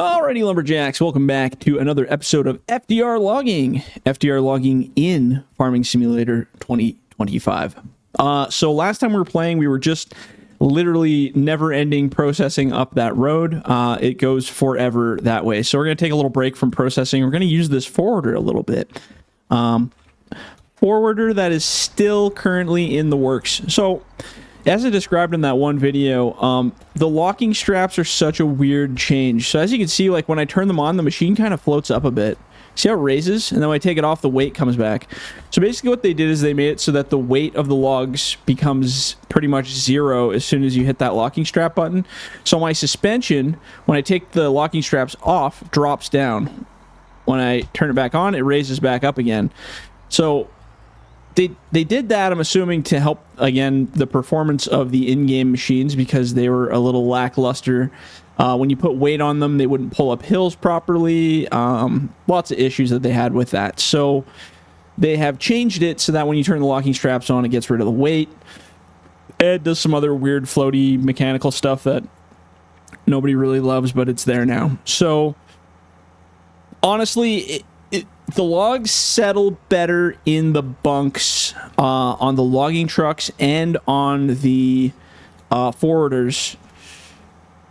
Alrighty, Lumberjacks, welcome back to another episode of FDR Logging. FDR Logging in Farming Simulator 2025. So last time we were playing, we were just literally never-ending processing up that road. It goes forever that way. So we're going to take a little break from processing. We're going to use this forwarder a little bit. Forwarder that is still currently in the works. So as I described in that one video, the locking straps are such a weird change. So as you can see, like when I turn them on, the machine kind of floats up a bit. See how it raises? And then when I take it off, the weight comes back. So basically what they did is they made it so that the weight of the logs becomes pretty much zero as soon as you hit that locking strap button. So my suspension, when I take the locking straps off, drops down. When I turn it back on, it raises back up again. So they did that, I'm assuming, to help, again, the performance of the in-game machines because they were a little lackluster. When you put weight on them, they wouldn't pull up hills properly. Lots of issues that they had with that. So they have changed it so that when you turn the locking straps on, it gets rid of the weight. It does some other weird floaty mechanical stuff that nobody really loves, but it's there now. So honestly, the logs settle better in the bunks on the logging trucks and on the forwarders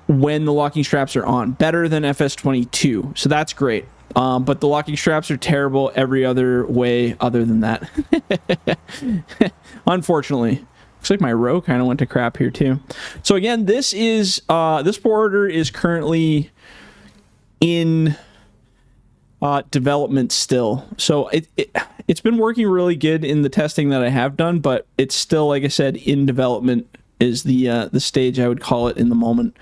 when the locking straps are on. Better than FS22, so that's great. But the locking straps are terrible every other way other than that. Unfortunately. Looks like my row kind of went to crap here too. So again, this forwarder is currently in development still. So it's been working really good in the testing that I have done, but it's still, like I said, in development is the stage I would call it in the moment.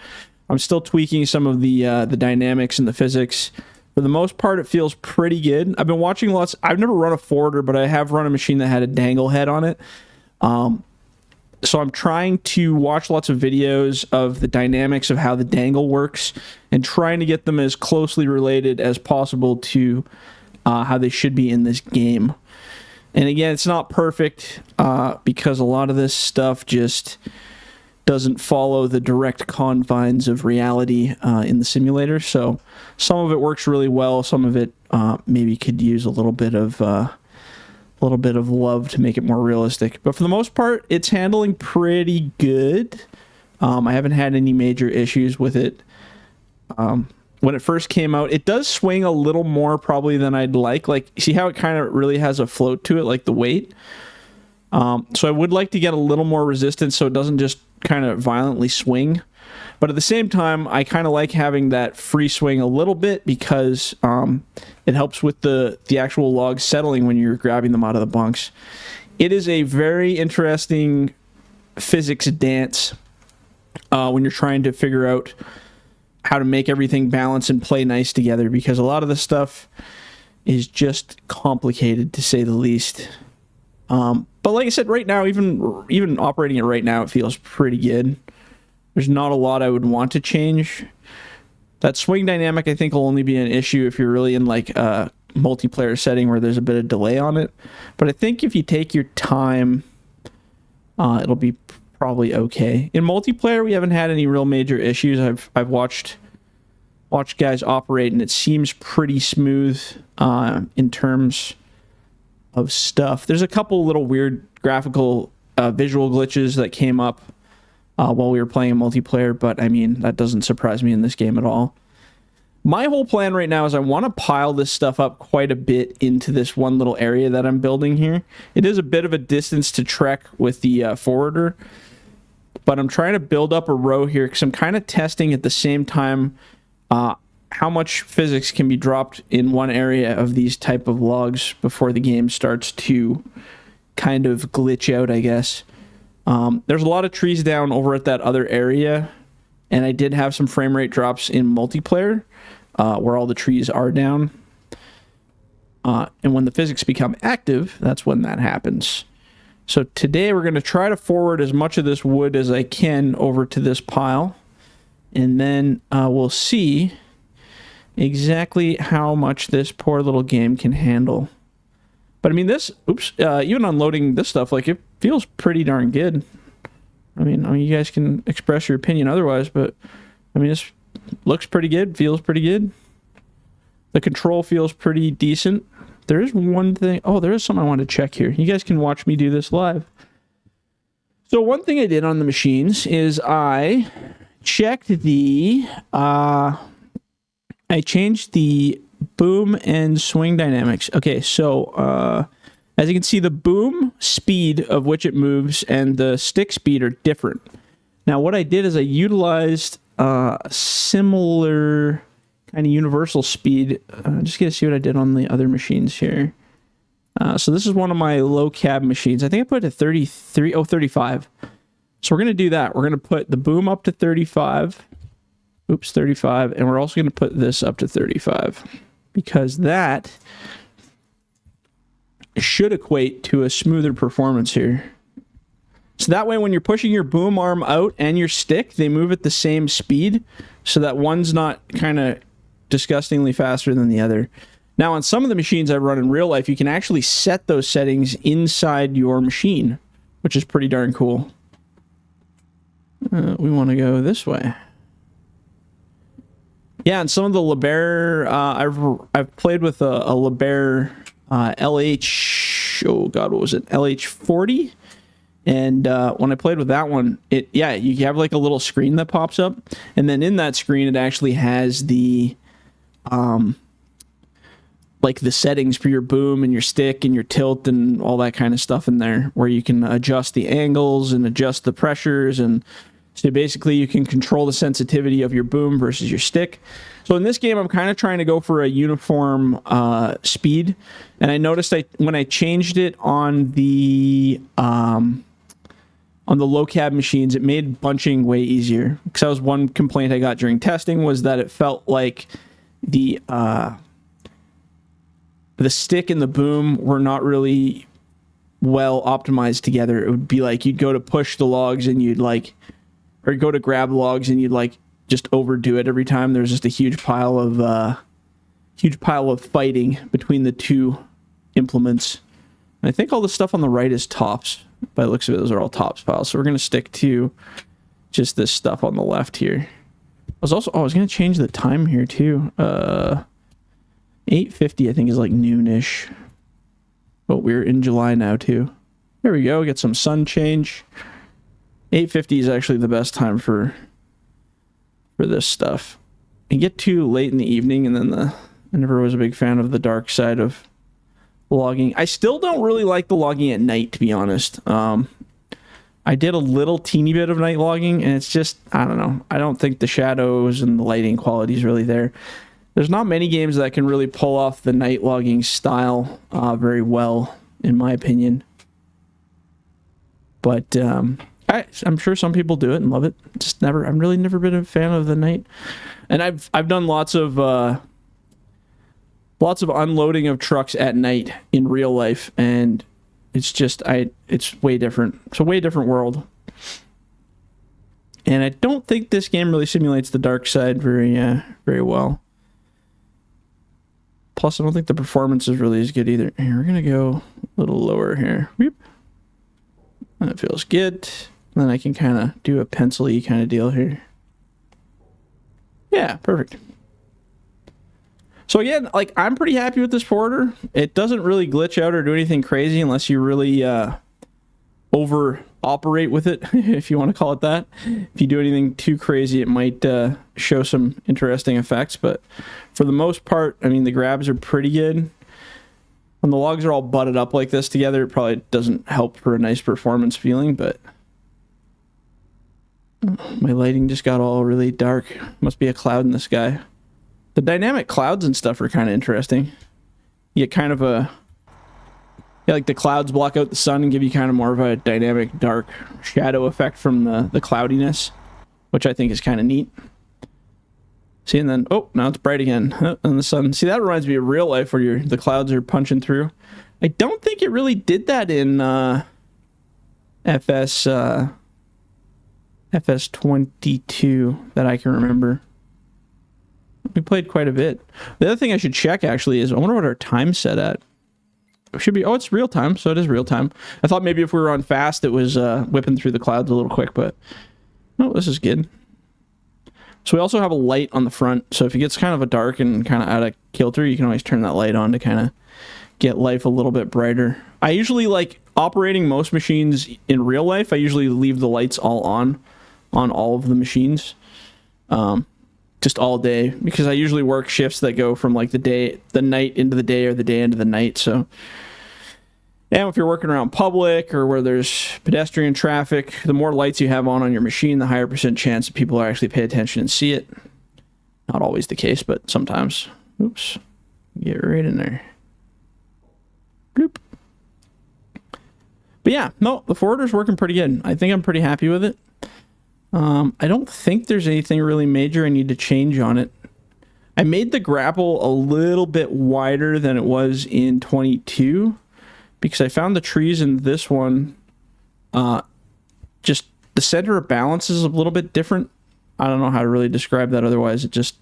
I'm still tweaking some of the dynamics and the physics. For the most part, it feels pretty good. I've been watching lots. I've never run a forwarder, but I have run a machine that had a dangle head on it. So I'm trying to watch lots of videos of the dynamics of how the dangle works and trying to get them as closely related as possible to how they should be in this game. And again, it's not perfect because a lot of this stuff just doesn't follow the direct confines of reality in the simulator. So some of it works really well. Some of it maybe could use a little bit of love to make it more realistic. But for the most part, it's handling pretty good. I haven't had any major issues with it. When it first came out, it does swing a little more probably than I'd like. Like, see how it kind of really has a float to it, like the weight? So I would like to get a little more resistance so it doesn't just kind of violently swing. But at the same time, I kind of like having that free swing a little bit because it helps with the actual logs settling when you're grabbing them out of the bunks. It is a very interesting physics dance when you're trying to figure out how to make everything balance and play nice together, because a lot of the stuff is just complicated, to say the least. But like I said, right now, even operating it right now, it feels pretty good. There's not a lot I would want to change. That swing dynamic, I think, will only be an issue if you're really in like a multiplayer setting where there's a bit of delay on it. But I think if you take your time, it'll be probably okay. In multiplayer, we haven't had any real major issues. I've watched guys operate, and it seems pretty smooth in terms of stuff. There's a couple little weird graphical visual glitches that came up while we were playing in multiplayer, but I mean, that doesn't surprise me in this game at all. My whole plan right now is I want to pile this stuff up quite a bit into this one little area that I'm building here. It is a bit of a distance to trek with the forwarder, but I'm trying to build up a row here because I'm kind of testing at the same time how much physics can be dropped in one area of these type of logs before the game starts to kind of glitch out, I guess. There's a lot of trees down over at that other area, and I did have some frame rate drops in multiplayer where all the trees are down. And when the physics become active, that's when that happens. So today we're going to try to forward as much of this wood as I can over to this pile, and then we'll see exactly how much this poor little game can handle. But I mean, this, even unloading this stuff, like, it feels pretty darn good. I mean, you guys can express your opinion otherwise, but I mean, Looks pretty good, feels pretty good. The control feels pretty decent. There is one thing. Oh, there is something I want to check here. You guys can watch me do this live. So one thing I did on the machines is I checked the, I changed the boom and swing dynamics. Okay, so as you can see, the boom speed of which it moves and the stick speed are different. Now, what I did is I utilized a similar kind of universal speed. Just gonna see what I did on the other machines here. So this is one of my low cab machines. I think I put it to 35. So we're going to do that. We're going to put the boom up to 35. Oops, 35. And we're also going to put this up to 35 because that should equate to a smoother performance here. So that way when you're pushing your boom arm out and your stick, they move at the same speed so that one's not kind of disgustingly faster than the other. Now, on some of the machines I've run in real life, you can actually set those settings inside your machine, which is pretty darn cool. We want to go this way. Yeah, and some of the Liebherr, I've played with a Liebherr LH, oh god, what was it? LH40. And when I played with that one, you have like a little screen that pops up, and then in that screen it actually has the like the settings for your boom and your stick and your tilt and all that kind of stuff in there, where you can adjust the angles and adjust the pressures, and so basically you can control the sensitivity of your boom versus your stick. So in this game, I'm kind of trying to go for a uniform speed, and I noticed when I changed it on the low cab machines, it made bunching way easier. Because that was one complaint I got during testing, was that it felt like the stick and the boom were not really well optimized together. It would be like you'd go to push the logs and you'd or go to grab logs and you'd just overdo it every time. There's just a huge pile of fighting between the two implements. And I think all the stuff on the right is tops. By the looks of it, those are all tops files. So we're going to stick to just this stuff on the left here. I was going to change the time here too. 8:50 I think is like noonish. But we're in July now too. There we go. Get some sun change. 8:50 is actually the best time for this stuff. You get too late in the evening, and then I never was a big fan of the dark side of logging. I still don't really like the logging at night, to be honest. I did a little teeny bit of night logging, and it's just, I don't know. I don't think the shadows and the lighting quality is really there. There's not many games that can really pull off the night logging style very well, in my opinion. But I'm sure some people do it and love it. I've really never been a fan of the night. And I've done lots of unloading of trucks at night in real life, and it's way different. It's a way different world. And I don't think this game really simulates the dark side very well. Plus, I don't think the performance is really as good either. Here, we're gonna go a little lower here. Whoop. That feels good. And then I can kind of do a pencil-y kind of deal here. Yeah, perfect. So again, I'm pretty happy with this porter. It doesn't really glitch out or do anything crazy unless you really over-operate with it, if you want to call it that. If you do anything too crazy, it might show some interesting effects. But for the most part, I mean, the grabs are pretty good. When the logs are all butted up like this together, it probably doesn't help for a nice performance feeling, but my lighting just got all really dark. Must be a cloud in the sky. The dynamic clouds and stuff are kind of interesting. You get kind of like the clouds block out the sun and give you kind of more of a dynamic dark shadow effect from the cloudiness, which I think is kind of neat. See, and then, oh, now it's bright again. And the sun. See, that reminds me of real life where the clouds are punching through. I don't think it really did that in FS22 that I can remember. We played quite a bit. The other thing I should check, actually, is I wonder what our time's set at. It should be, oh, it's real time, so it is real time. I thought maybe if we were on fast, it was whipping through the clouds a little quick, but no, this is good. So we also have a light on the front. So if it gets kind of a dark and kind of out of kilter, you can always turn that light on to kind of get life a little bit brighter. I usually like operating most machines in real life. I usually leave the lights all on all of the machines, just all day, because I usually work shifts that go from like the night into the day, or the day into the night. So, and if you're working around public or where there's pedestrian traffic, the more lights you have on your machine, the higher percent chance that people are actually pay attention and see it. Not always the case, but sometimes. Oops. Get right in there. Bloop. But yeah, no, the forwarder's working pretty good. I think I'm pretty happy with it. I don't think there's anything really major I need to change on it. I made the grapple a little bit wider than it was in 22 because I found the trees in this one, just the center of balance is a little bit different. I don't know how to really describe that otherwise. It's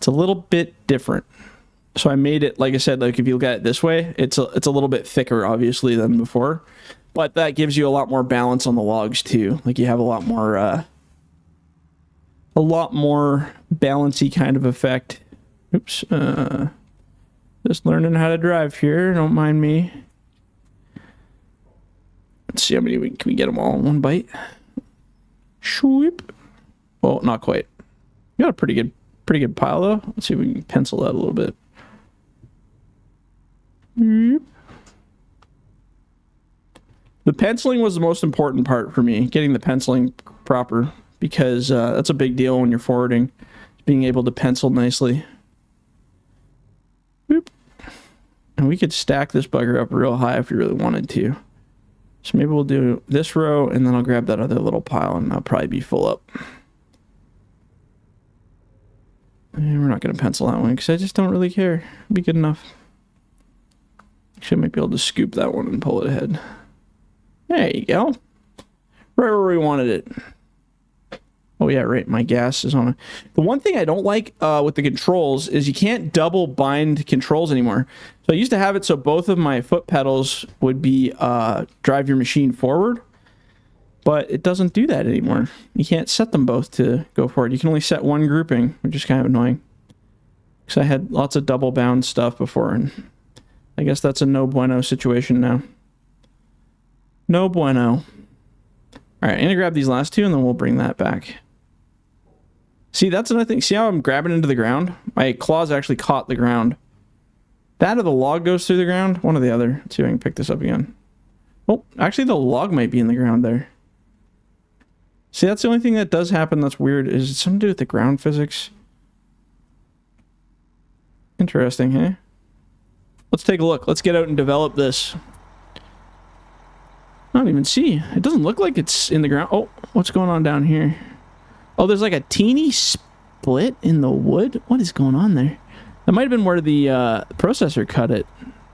a little bit different. So I made it, like I said, like if you look at it this way, it's a little bit thicker, obviously, than before. But that gives you a lot more balance on the logs, too. Like you have a lot more balancy kind of effect. Oops. Just learning how to drive here. Don't mind me. Let's see how many can we get them all in one bite. Swoop. Well, not quite. We got a pretty good pile, though. Let's see if we can pencil that a little bit. The penciling was the most important part for me, getting the penciling proper, because that's a big deal when you're forwarding, being able to pencil nicely. Boop. And we could stack this bugger up real high if we really wanted to. So maybe we'll do this row, and then I'll grab that other little pile, and I'll probably be full up. And we're not going to pencil that one, because I just don't really care. It'll be good enough. Actually, I might be able to scoop that one and pull it ahead. There you go. Right where we wanted it. Oh yeah, right. My gas is on. The one thing I don't like with the controls is you can't double bind controls anymore. So I used to have it so both of my foot pedals would be drive your machine forward, but it doesn't do that anymore. You can't set them both to go forward. You can only set one grouping, which is kind of annoying. Because I had lots of double bound stuff before, and I guess that's a no bueno situation now. No bueno. All right, I'm going to grab these last two, and then we'll bring that back. See, that's another thing. See how I'm grabbing into the ground? My claws actually caught the ground. That or the log goes through the ground? One or the other. Let's see if I can pick this up again. Oh, actually, the log might be in the ground there. See, that's the only thing that does happen that's weird. Is it something to do with the ground physics? Interesting, huh? Let's take a look. Let's get out and develop this. I don't even see. It doesn't look like it's in the ground. Oh, what's going on down here? Oh, there's like a teeny split in the wood. What is going on there? That might have been where the processor cut it.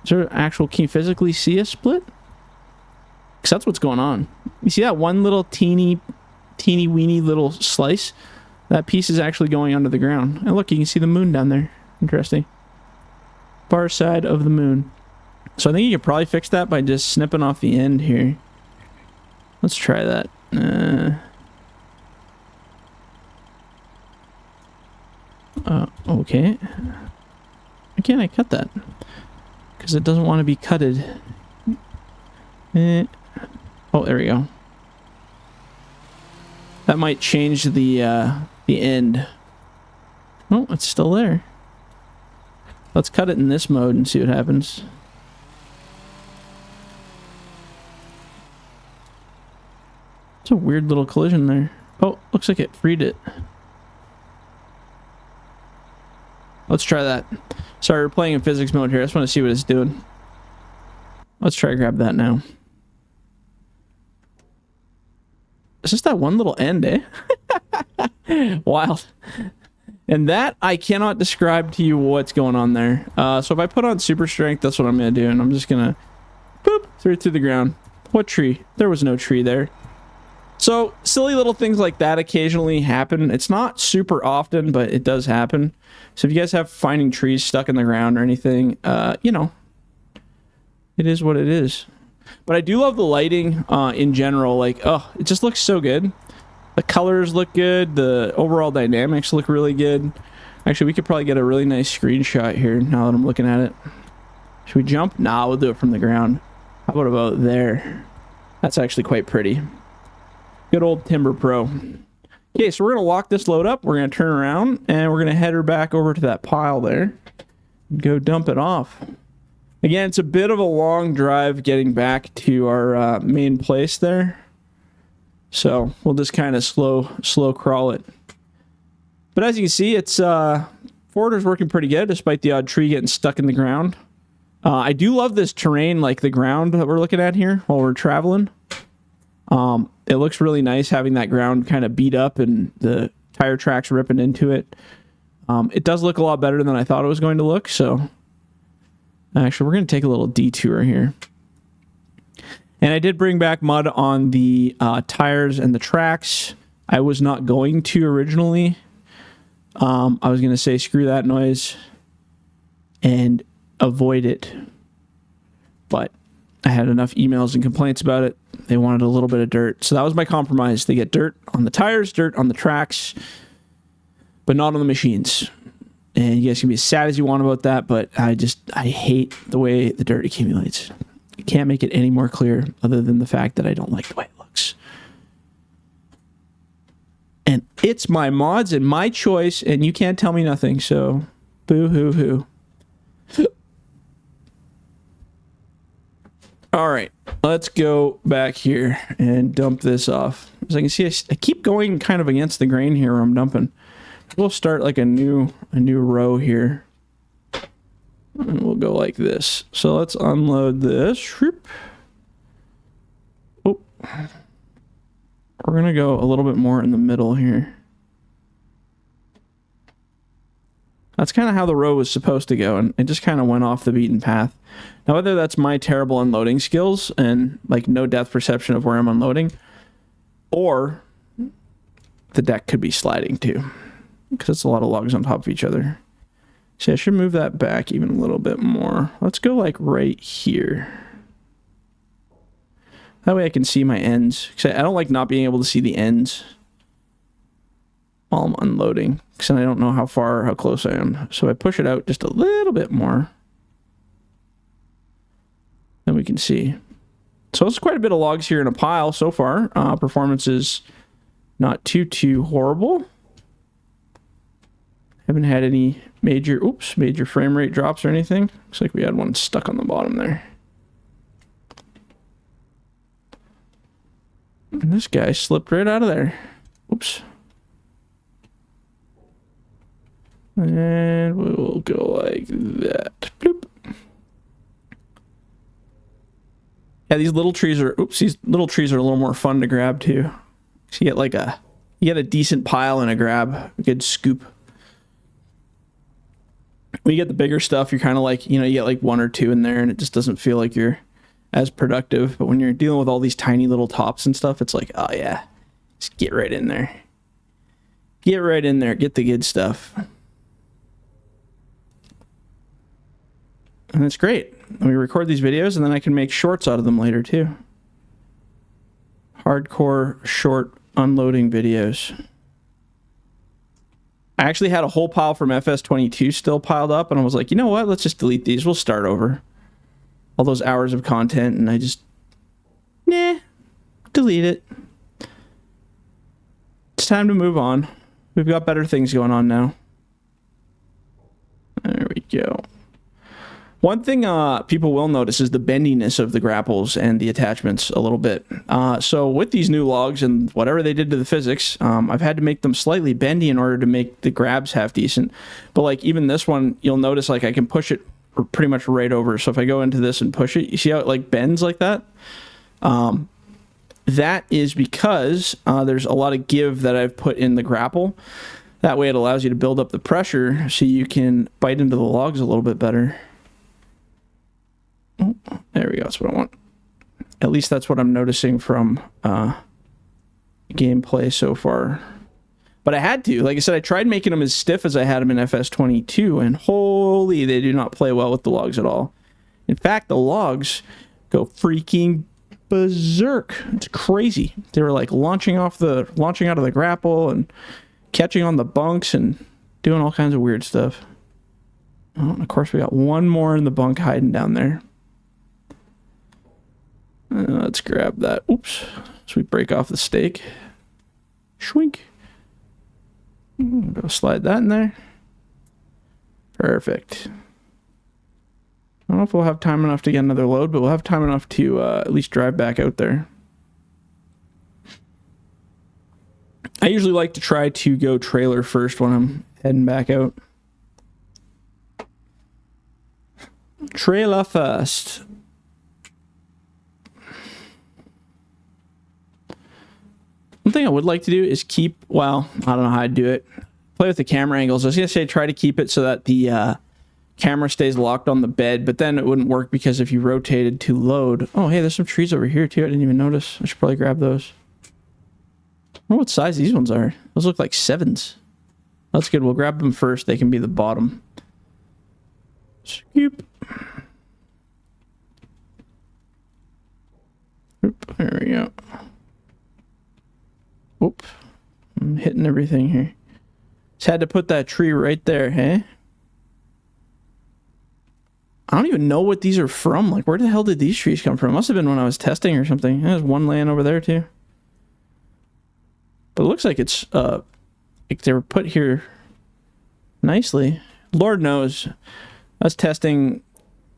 Is there actual, can you physically see a split? Because that's what's going on. You see that one little teeny weeny little slice? That piece is actually going under the ground. And look, you can see the moon down there. Interesting. Far side of the moon. So I think you could probably fix that by just snipping off the end here. Let's try that. Okay. Why can't I cut that? Because it doesn't want to be cutted. Oh, there we go. That might change the end. Oh, it's still there. Let's cut it in this mode and see what happens. It's a weird little collision there. Oh, looks like it freed it. Let's try that. Sorry, we're playing in physics mode here. I just want to see what it's doing. Let's try to grab that now. It's just that one little end, eh? Wild. And that, I cannot describe to you what's going on there. So if I put on super strength, that's what I'm going to do. And I'm just going to boop, through the ground. What tree? There was no tree there. So silly little things like that occasionally happen. It's not super often, but it does happen. So if you guys have finding trees stuck in the ground or anything, you know, it is what it is. But I do love the lighting in general. Like, oh, it just looks so good. The colors look good. The overall dynamics look really good. Actually, we could probably get a really nice screenshot here now that I'm looking at it. Should we jump? Nah, we'll do it from the ground. How about there? That's actually quite pretty. Good old Timber Pro. Okay, so we're going to lock this load up. We're going to turn around, and we're going to head her back over to that pile there. Go dump it off. Again, it's a bit of a long drive getting back to our main place there. So we'll just kind of slow crawl it. But as you can see, it's forwarder's working pretty good, despite the odd tree getting stuck in the ground. I do love this terrain, like the ground that we're looking at here while we're traveling. It looks really nice having that ground kind of beat up and the tire tracks ripping into it. It does look a lot better than I thought it was going to look. So actually, we're going to take a little detour here. And I did bring back mud on the tires and the tracks. I was not going to originally. I was going to say screw that noise and avoid it. But I had enough emails and complaints about it. They wanted a little bit of dirt. So that was my compromise. They get dirt on the tires, dirt on the tracks, but not on the machines. And you guys can be as sad as you want about that, but I hate the way the dirt accumulates. I can't make it any more clear other than the fact that I don't like the way it looks. And it's my mods and my choice, and you can't tell me nothing, so boo-hoo-hoo. All right, let's go back here and dump this off. As I can see, I keep going kind of against the grain here where I'm dumping. We'll start like a new row here. And we'll go like this. So let's unload this. Oh. We're going to go a little bit more in the middle here. That's kind of how the row was supposed to go, and it just kind of went off the beaten path. Now, whether that's my terrible unloading skills and like no depth perception of where I'm unloading, or the deck could be sliding too, because it's a lot of logs on top of each other. See, I should move that back even a little bit more. Let's go like right here. That way I can see my ends. Because I don't like not being able to see the ends while I'm unloading, because then I don't know how far or how close I am. So I push it out just a little bit more. Then we can see. So it's quite a bit of logs here in a pile so far. Performance is not too horrible. Haven't had any major frame rate drops or anything. Looks like we had one stuck on the bottom there. And this guy slipped right out of there. Oops. And we will go like that. Bloop. Yeah, these little trees are a little more fun to grab too. So you get a decent pile and a grab, a good scoop. When you get the bigger stuff, you're kind of like, you get like one or two in there and it just doesn't feel like you're as productive. But when you're dealing with all these tiny little tops and stuff, it's like, oh yeah, just get right in there. Get right in there. Get the good stuff. And it's great. We record these videos and then I can make shorts out of them later too. Hardcore short unloading videos. I actually had a whole pile from FS22 still piled up, and I was like, you know what? Let's just delete these. We'll start over. All those hours of content, and I just, delete it. It's time to move on. We've got better things going on now. There we go. One thing people will notice is the bendiness of the grapples and the attachments a little bit. So with these new logs and whatever they did to the physics, I've had to make them slightly bendy in order to make the grabs half decent. But like even this one, you'll notice like I can push it pretty much right over. So if I go into this and push it, you see how it like bends like that? That is because there's a lot of give that I've put in the grapple. That way it allows you to build up the pressure so you can bite into the logs a little bit better. Oh, there we go. That's what I want. At least that's what I'm noticing from gameplay so far. But I had to. Like I said, I tried making them as stiff as I had them in FS22, and holy, they do not play well with the logs at all. In fact, the logs go freaking berserk. It's crazy. They were like launching out of the grapple and catching on the bunks and doing all kinds of weird stuff. Oh, and of course we got one more in the bunk hiding down there. Let's grab that. Oops. So we break off the stake. Shwink. Go slide that in there. Perfect. I don't know if we'll have time enough to get another load, but we'll have time enough to at least drive back out there. I usually like to try to go trailer first when I'm heading back out. Trailer first. One thing I would like to do is keep, well, I don't know how I'd do it. Play with the camera angles. I was going to say try to keep it so that the camera stays locked on the bed, but then it wouldn't work because if you rotated to load... Oh, hey, there's some trees over here too. I didn't even notice. I should probably grab those. I wonder what size these ones are. Those look like 7s. That's good. We'll grab them first. They can be the bottom. Scoop. Oop, there we go. Whoop. I'm hitting everything here. Just had to put that tree right there, hey? I don't even know what these are from. Like, where the hell did these trees come from? Must have been when I was testing or something. There's one laying over there, too. But it looks like it's, like they were put here nicely. Lord knows. I was testing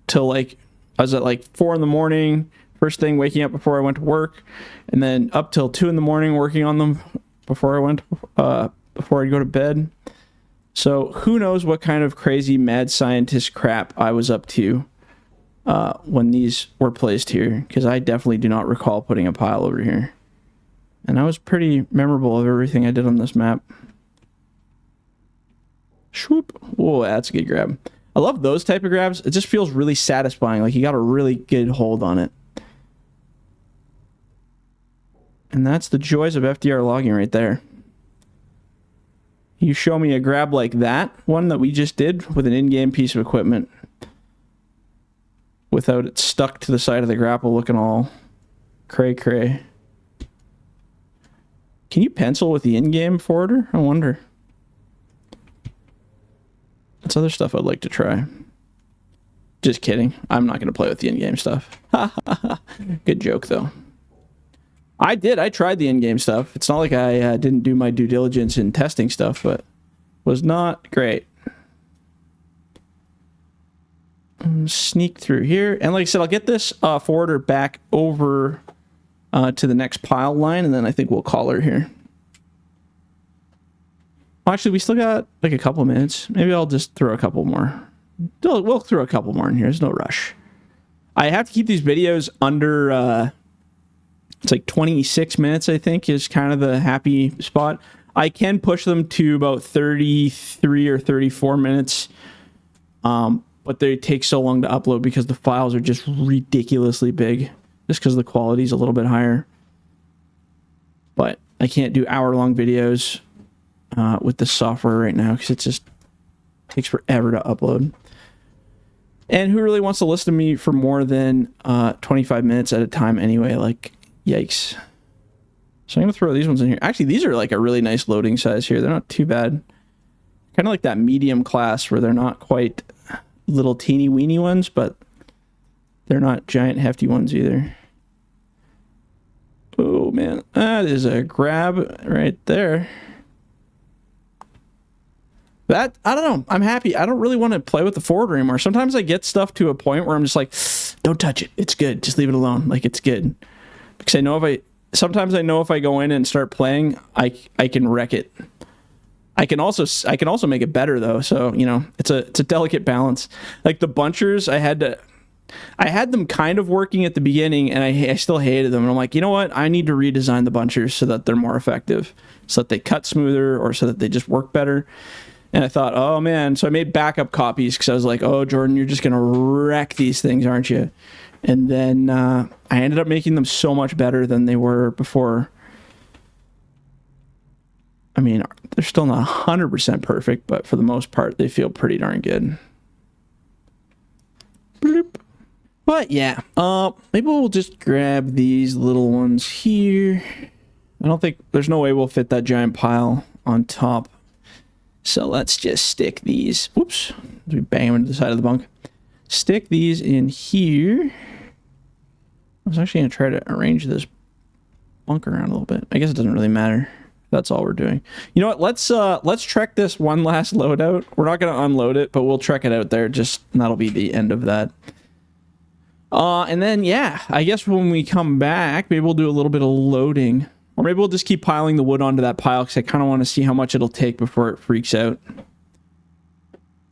till, like, I was at, like, 4 in the morning. First thing, waking up before I went to work, and then up till 2 in the morning working on them before I went, before I'd go to bed. So who knows what kind of crazy mad scientist crap I was up to when these were placed here, because I definitely do not recall putting a pile over here. And I was pretty memorable of everything I did on this map. Swoop. Whoa, that's a good grab. I love those type of grabs. It just feels really satisfying, like you got a really good hold on it. And that's the joys of FDR logging right there. You show me a grab like that one that we just did with an in-game piece of equipment without it stuck to the side of the grapple looking all cray-cray. Can you pencil with the in-game forwarder? I wonder. That's other stuff I'd like to try. Just kidding. I'm not going to play with the in-game stuff. Good joke, though. I did. I tried the in-game stuff. It's not like I didn't do my due diligence in testing stuff, but was not great. Sneak through here. And like I said, I'll get this forwarder back over to the next pile line, and then I think we'll call her here. Actually, we still got like a couple minutes. Maybe I'll just throw a couple more. We'll throw a couple more in here. There's no rush. I have to keep these videos under... it's like 26 minutes, I think, is kind of the happy spot. I can push them to about 33 or 34 minutes, but they take so long to upload because the files are just ridiculously big, just because the quality is a little bit higher. But I can't do hour-long videos with this software right now because it just takes forever to upload. And who really wants to listen to me for more than 25 minutes at a time anyway? Like, yikes. So I'm going to throw these ones in here. Actually, these are like a really nice loading size here. They're not too bad. Kind of like that medium class where they're not quite little teeny weeny ones, but they're not giant hefty ones either. Oh, man. That is a grab right there. That, I don't know. I'm happy. I don't really want to play with the forwarder anymore. Sometimes I get stuff to a point where I'm just like, don't touch it. It's good. Just leave it alone. Like, it's good. Because I know sometimes I know if I go in and start playing, I can wreck it. I can also make it better though. So, you know, it's a delicate balance. Like the bunchers, I had them kind of working at the beginning and I still hated them. And I'm like, you know what? I need to redesign the bunchers so that they're more effective, so that they cut smoother or so that they just work better. And I thought, oh man. So I made backup copies because I was like, oh, Jordan, you're just going to wreck these things, aren't you? And then I ended up making them so much better than they were before. I mean, they're still not 100% perfect, but for the most part, they feel pretty darn good. Bloop. But yeah, maybe we'll just grab these little ones here. I don't think there's no way we'll fit that giant pile on top. So let's just stick these. Whoops, we bang them into the side of the bunk. Stick these in here. I was actually gonna try to arrange this bunk around a little bit. I guess it doesn't really matter. That's all we're doing. You know what? Let's trek this one last load out. We're not gonna unload it, but we'll trek it out there. Just that'll be the end of that. And then yeah, I guess when we come back, maybe we'll do a little bit of loading. Or maybe we'll just keep piling the wood onto that pile because I kind of want to see how much it'll take before it freaks out.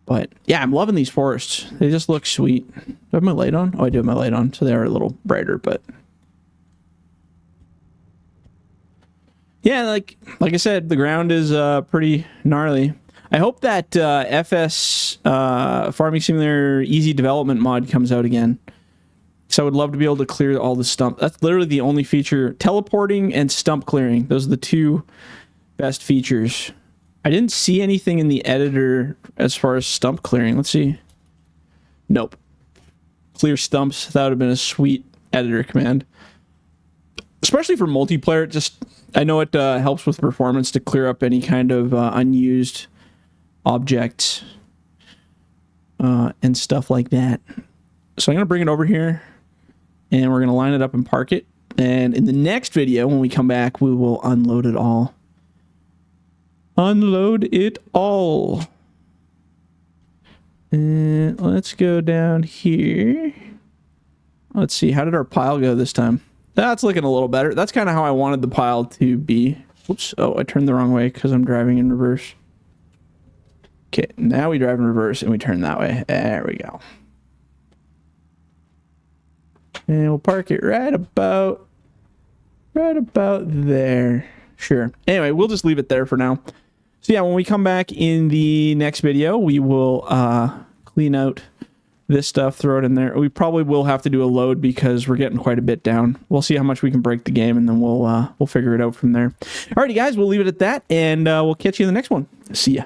But yeah, I'm loving these forests. They just look sweet. Do I have my light on? Oh, I do have my light on, so they are a little brighter, but... yeah, like I said, the ground is pretty gnarly. I hope that FS Farming Simulator Easy Development mod comes out again. So I would love to be able to clear all the stump. That's literally the only feature. Teleporting and stump clearing. Those are the two best features. I didn't see anything in the editor as far as stump clearing. Let's see. Nope. Clear stumps. That would have been a sweet editor command. Especially for multiplayer. Just, I know it helps with performance to clear up any kind of unused objects and stuff like that. So I'm going to bring it over here. And we're going to line it up and park it. And in the next video, when we come back, we will unload it all. Unload it all. And let's go down here. Let's see. How did our pile go this time? That's looking a little better. That's kind of how I wanted the pile to be. Oops. Oh, I turned the wrong way because I'm driving in reverse. Okay. Now we drive in reverse and we turn that way. There we go. And we'll park it right about there. Sure. Anyway, we'll just leave it there for now. So yeah, when we come back in the next video, we will clean out this stuff, throw it in there. We probably will have to do a load because we're getting quite a bit down. We'll see how much we can break the game, and then we'll figure it out from there. Alrighty, guys, we'll leave it at that, and we'll catch you in the next one. See ya.